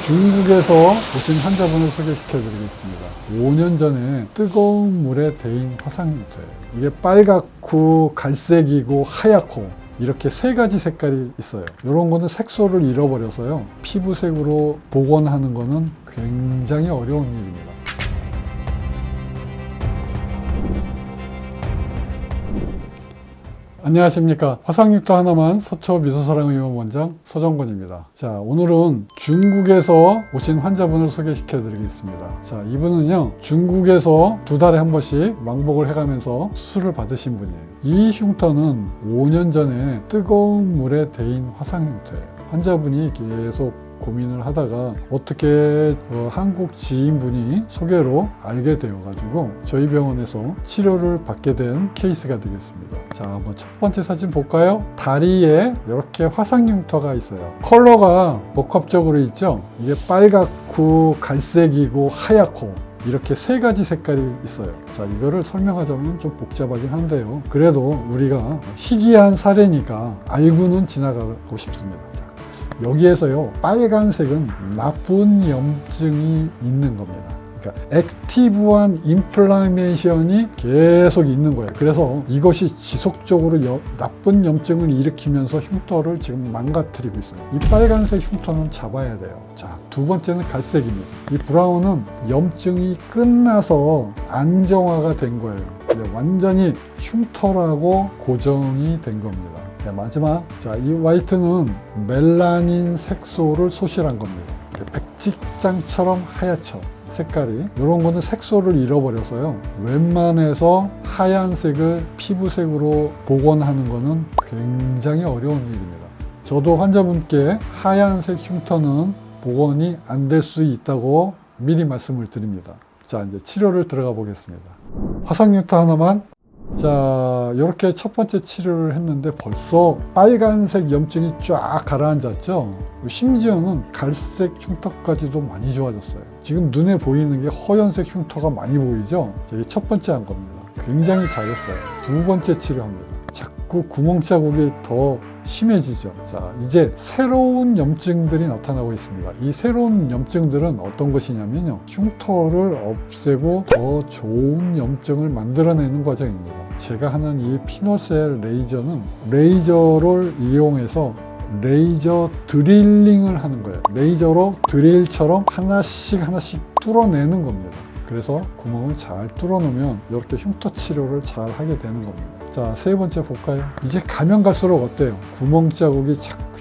중국에서 오신 환자분을 소개시켜 드리겠습니다. 5년 전에 뜨거운 물에 데인 화상흉터예요. 이게 빨갛고 갈색이고 하얗고 이렇게 세 가지 색깔이 있어요. 이런 거는 색소를 잃어버려서요. 피부색으로 복원하는 거는 굉장히 어려운 일입니다. 안녕하십니까. 화상흉터 하나만 서초 미소사랑의원 원장 서정권입니다. 자, 오늘은 중국에서 오신 환자분을 소개시켜 드리겠습니다. 자, 이분은요, 중국에서 2달에 한 번씩 왕복을 해가면서 수술을 받으신 분이에요. 이 흉터는 5년 전에 뜨거운 물에 데인 화상흉터예요. 환자분이 계속 고민을 하다가 어떻게 한국 지인분이 소개로 알게 되어가지고 저희 병원에서 치료를 받게 된 케이스가 되겠습니다. 자, 한번 첫 번째 사진 볼까요? 다리에 이렇게 화상흉터가 있어요. 컬러가 복합적으로 있죠? 이게 빨갛고 갈색이고 하얗고 이렇게 세 가지 색깔이 있어요. 자, 이거를 설명하자면 좀 복잡하긴 한데요. 그래도 우리가 희귀한 사례니까 알고는 지나가고 싶습니다. 자, 여기에서요, 빨간색은 나쁜 염증이 있는 겁니다. 그러니까 액티브한 인플라메이션이 계속 있는 거예요. 그래서 이것이 지속적으로 나쁜 염증을 일으키면서 흉터를 지금 망가뜨리고 있어요. 이 빨간색 흉터는 잡아야 돼요. 자, 두 번째는 갈색입니다. 이 브라운은 염증이 끝나서 안정화가 된 거예요. 완전히 흉터라고 고정이 된 겁니다. 자, 마지막, 자, 이 화이트는 멜라닌 색소를 소실한 겁니다. 백직장처럼 하얗죠, 색깔이. 이런 거는 색소를 잃어버려서요, 웬만해서 하얀색을 피부색으로 복원하는 거는 굉장히 어려운 일입니다. 저도 환자분께 하얀색 흉터는 복원이 안 될 수 있다고 미리 말씀을 드립니다. 자, 이제 치료를 들어가 보겠습니다. 화상흉터 하나만. 자, 이렇게 첫 번째 치료를 했는데 벌써 빨간색 염증이 쫙 가라앉았죠. 심지어는 갈색 흉터까지도 많이 좋아졌어요. 지금 눈에 보이는 게 허연색 흉터가 많이 보이죠. 이게 첫 번째 한 겁니다. 굉장히 잘했어요. 두 번째 치료합니다. 자꾸 구멍 자국이 더 심해지죠. 자, 이제 새로운 염증들이 나타나고 있습니다. 이 새로운 염증들은 어떤 것이냐면요, 흉터를 없애고 더 좋은 염증을 만들어내는 과정입니다. 제가 하는 이 피노셀 레이저는 레이저를 이용해서 레이저 드릴링을 하는 거예요. 레이저로 드릴처럼 하나씩 뚫어내는 겁니다. 그래서 구멍을 잘 뚫어놓으면 이렇게 흉터 치료를 잘 하게 되는 겁니다. 자, 세 번째 볼까요? 이제 가면 갈수록 어때요? 구멍 자국이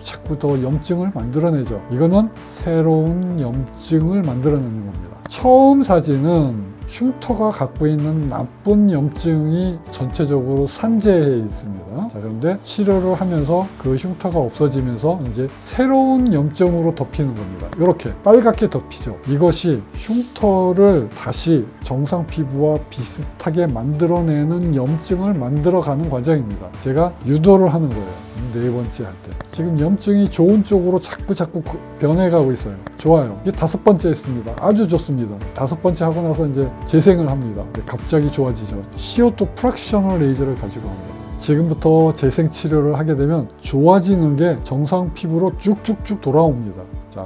자꾸 더 염증을 만들어내죠. 이거는 새로운 염증을 만들어내는 겁니다. 처음 사진은 흉터가 갖고 있는 나쁜 염증이 전체적으로 산재해 있습니다. 자, 그런데 치료를 하면서 그 흉터가 없어지면서 이제 새로운 염증으로 덮이는 겁니다. 이렇게 빨갛게 덮이죠. 이것이 흉터를 다시 정상 피부와 비슷하게 만들어내는 염증을 만들어가는 과정입니다. 제가 유도를 하는 거예요. 네 번째 할 때. 지금 염증이 좋은 쪽으로 자꾸 변해가고 있어요. 좋아요. 이게 5번째 했습니다. 아주 좋습니다. 5번째 하고 나서 이제 재생을 합니다. 갑자기 좋아지죠. CO2 프랙셔널 레이저를 가지고 합니다. 지금부터 재생 치료를 하게 되면 좋아지는 게 정상 피부로 쭉쭉쭉 돌아옵니다. 자,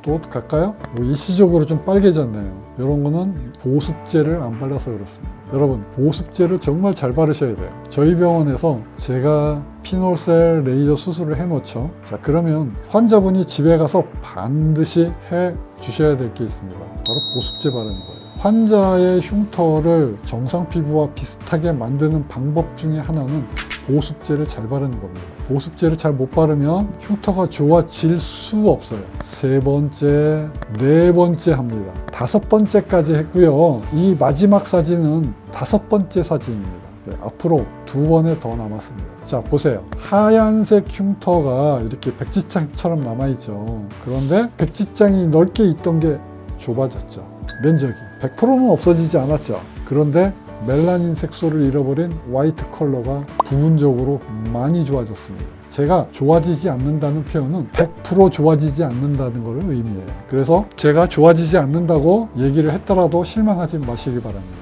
또 갈까요? 일시적으로 좀 빨개졌네요. 이런 거는 보습제를 안 발라서 그렇습니다. 여러분, 보습제를 정말 잘 바르셔야 돼요. 저희 병원에서 제가 피노셀 레이저 수술을 해놓죠. 자, 그러면 환자분이 집에 가서 반드시 해 주셔야 될 게 있습니다. 바로 보습제 바르는 거예요. 환자의 흉터를 정상 피부와 비슷하게 만드는 방법 중에 하나는 보습제를 잘 바르는 겁니다. 보습제를 잘 못 바르면 흉터가 좋아질 수 없어요. 3번째, 4번째 합니다. 5번째까지 했고요. 이 마지막 사진은 5번째 사진입니다. 네, 앞으로 2번에 더 남았습니다. 자, 보세요. 하얀색 흉터가 이렇게 백지장처럼 남아있죠. 그런데 백지장이 넓게 있던 게 좁아졌죠. 면적이 100%는 없어지지 않았죠. 그런데 멜라닌 색소를 잃어버린 화이트 컬러가 부분적으로 많이 좋아졌습니다. 제가 좋아지지 않는다는 표현은 100% 좋아지지 않는다는 걸 의미해요. 그래서 제가 좋아지지 않는다고 얘기를 했더라도 실망하지 마시기 바랍니다.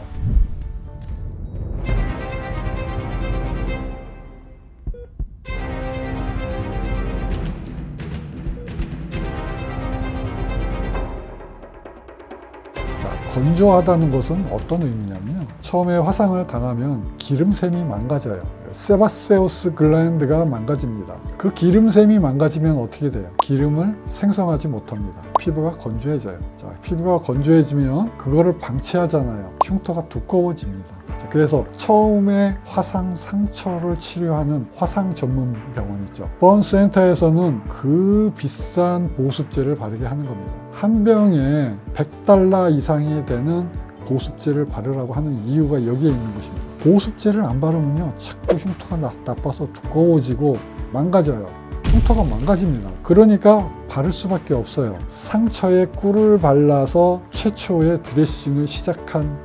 건조하다는 것은 어떤 의미냐면요. 처음에 화상을 당하면 기름샘이 망가져요. 세바세우스 글랜드가 망가집니다. 그 기름샘이 망가지면 어떻게 돼요? 기름을 생성하지 못합니다. 피부가 건조해져요. 자, 피부가 건조해지면 그거를 방치하잖아요. 흉터가 두꺼워집니다. 자, 그래서 처음에 화상 상처를 치료하는 화상 전문 병원 있죠. 번센터에서는 그 비싼 보습제를 바르게 하는 겁니다. 한 병에 $100 이상이 되는 보습제를 바르라고 하는 이유가 여기에 있는 것입니다. 보습제를 안 바르면요, 자꾸 흉터가 나빠서 두꺼워지고 망가져요. 흉터가 망가집니다. 그러니까 바를 수밖에 없어요. 상처에 꿀을 발라서 최초의 드레싱을 시작한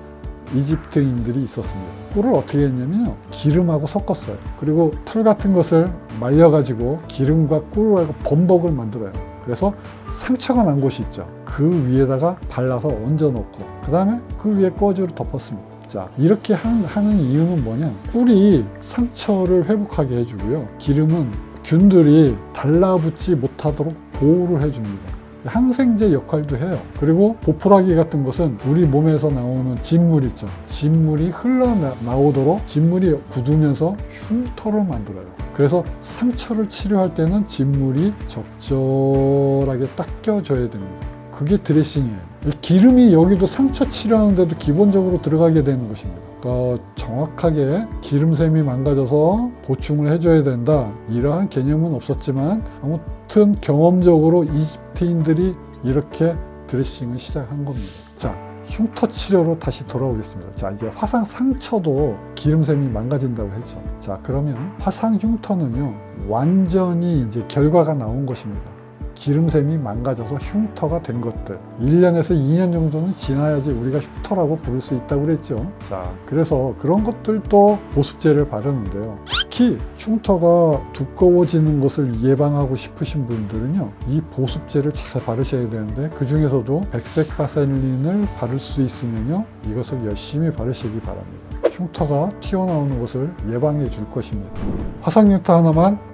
이집트인들이 있었습니다. 꿀을 어떻게 했냐면요, 기름하고 섞었어요. 그리고 풀 같은 것을 말려가지고 기름과 꿀하고 범벅을 만들어요. 그래서 상처가 난 곳이 있죠. 그 위에다가 발라서 얹어놓고 그 다음에 그 위에 꺼즈를 덮었습니다. 자, 이렇게 하는 이유는 뭐냐? 꿀이 상처를 회복하게 해주고요. 기름은 균들이 달라붙지 못하도록 보호를 해줍니다. 항생제 역할도 해요. 그리고 보풀하기 같은 것은 우리 몸에서 나오는 진물 있죠. 진물이 흘러나오도록 진물이 굳으면서 흉터를 만들어요. 그래서 상처를 치료할 때는 진물이 적절하게 닦여줘야 됩니다. 그게 드레싱이에요. 기름이 여기도 상처 치료하는데도 기본적으로 들어가게 되는 것입니다. 그러니까 정확하게 기름샘이 망가져서 보충을 해줘야 된다, 이러한 개념은 없었지만 아무튼 경험적으로 이집트인들이 이렇게 드레싱을 시작한 겁니다. 자, 흉터 치료로 다시 돌아오겠습니다. 자, 이제 화상 상처도 기름샘이 망가진다고 했죠. 자, 그러면 화상 흉터는요, 완전히 이제 결과가 나온 것입니다. 기름샘이 망가져서 흉터가 된 것들, 1년에서 2년 정도는 지나야지 우리가 흉터라고 부를 수 있다고 그랬죠. 자, 그래서 그런 것들도 보습제를 바르는데요. 특히 흉터가 두꺼워지는 것을 예방하고 싶으신 분들은요, 이 보습제를 잘 바르셔야 되는데, 그 중에서도 백색 바셀린을 바를 수 있으면요, 이것을 열심히 바르시기 바랍니다. 흉터가 튀어나오는 것을 예방해 줄 것입니다. 화상 흉터 하나만.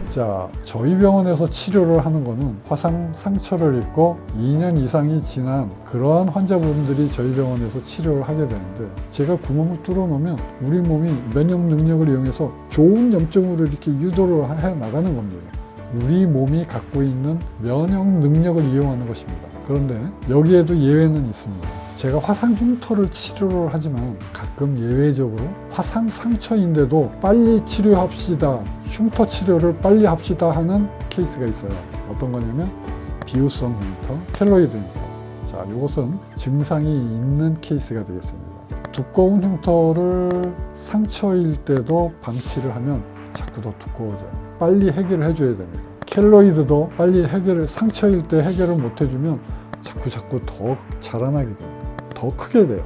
자, 저희 병원에서 치료를 하는 거는 화상 상처를 입고 2년 이상이 지난 그러한 환자분들이 저희 병원에서 치료를 하게 되는데, 제가 구멍을 뚫어 놓으면 우리 몸이 면역 능력을 이용해서 좋은 염증으로 이렇게 유도를 해 나가는 겁니다. 우리 몸이 갖고 있는 면역 능력을 이용하는 것입니다. 그런데 여기에도 예외는 있습니다. 제가 화상 흉터를 치료를 하지만 가끔 예외적으로 화상 상처인데도 빨리 치료합시다, 흉터 치료를 빨리 합시다 하는 케이스가 있어요. 어떤 거냐면 비유성 흉터, 켈로이드 흉터. 자, 이것은 증상이 있는 케이스가 되겠습니다. 두꺼운 흉터를 상처일 때도 방치를 하면 자꾸 더 두꺼워져요. 빨리 해결을 해줘야 됩니다. 켈로이드도 빨리 상처일 때 해결을 못 해주면 자꾸 더 자라나게 됩니다. 더 크게 돼요.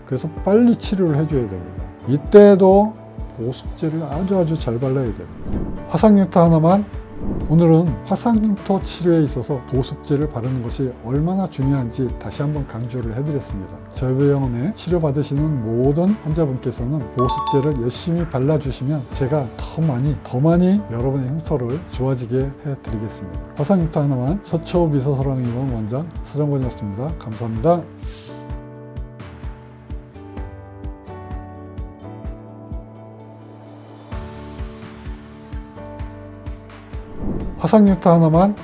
그래서 빨리 치료를 해줘야 됩니다. 이때도 보습제를 아주 잘 발라야 됩니다. 화상 흉터 하나만. 오늘은 화상 흉터 치료에 있어서 보습제를 바르는 것이 얼마나 중요한지 다시 한번 강조를 해드렸습니다. 저희 병원에 치료받으시는 모든 환자분께서는 보습제를 열심히 발라주시면 제가 더 많이 여러분의 흉터를 좋아지게 해드리겠습니다. 화상 흉터 하나만. 서초 미소사랑의원 원장 서정권이었습니다. 감사합니다. 화상 흉터 하나만.